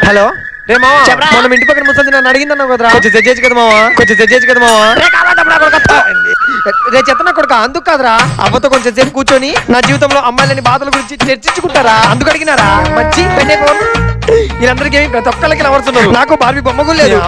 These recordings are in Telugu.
హలో రే మావా మనం ఇంటి పక్కన ముసలి నన్ను అడిగిందన్నావు కదరా కొంచెం తెచ్చేచ్చు కదా మావా రే చెత్తనా కొడుక అందుకు కాదురా అవ్వతో కొంచెం సేపు కూర్చొని నా జీవితంలో అమ్మాయిలని బాధల గురించి చర్చించుకుంటారా అందుకు అడిగినారా మంచి పెన్నే ఫోన్ వీళ్ళందరికీ ప్రతి ఒక్కళ్ళకి లవర్స్ ఉన్నారు నాకు బార్బీ బొమ్మ కూడా లేదు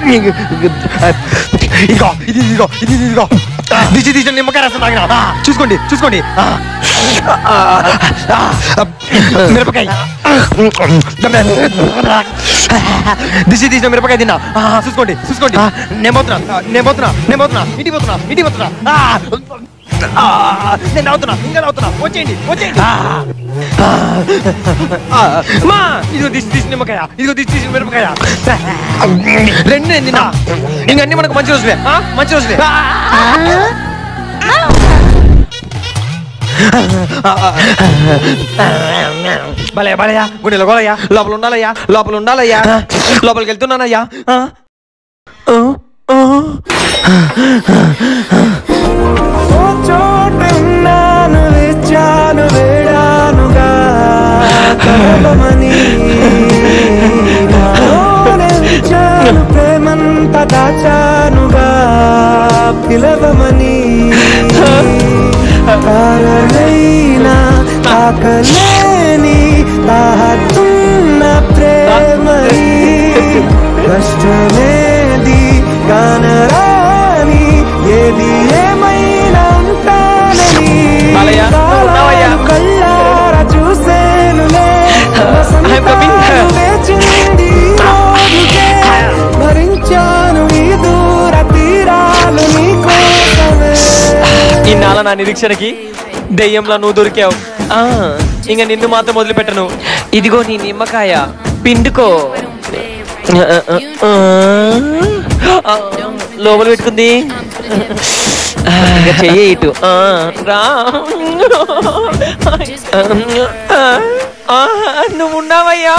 ఇదిగో దిశ నిమ్మకాయ రసం తాగిన చూసుకోండి మిరపకాయ దిశ తీసిన మిరపకాయ తిన్నా చూసుకోండి నేను పోతున్నా ఇంటికి పోతున్నా నేను అవుతున్నా ఇంకా అవుతున్నా వచ్చేయండి ఇదిగో దిశ నిమ్మకాయ ఇదిగో దిశ తీసిన మిరపకాయ రెండు నేను తిన్నా ఇంకన్నీ మనకు మంచి రోజులే భలయ్యా గుండెలో గోలయ్యా లోపల ఉండాలయ్యా లోపలికి వెళ్తున్నానయ్యా ప్రేమంత దాచానుగా పిలవమని కారణైనా తాకలేని తాహతున్న ప్రేమని కష్టమేది కానరాని ఏది ఏమైనా ఉంటానని కళ్ళారా చూసేనులే భరించాను ఈ దూర తీరాలు నీకోసమే ఇన్నాళ్ళ నా నిరీక్షణకి దెయ్యంలో నువ్వు దొరికావు ఇంకా నిన్ను మాత్రం వదిలిపెట్టను ఇదిగో నీ నిమ్మకాయ పిండుకో లోపల పెట్టుకుంది చెయ్యి ఇటు రా నువ్వు ఉన్నావయ్యా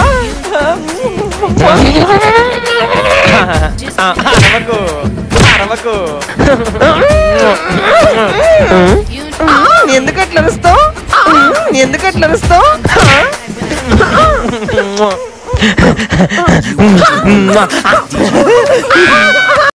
అరవకు ఎందుకు అట్లా అరుస్తావు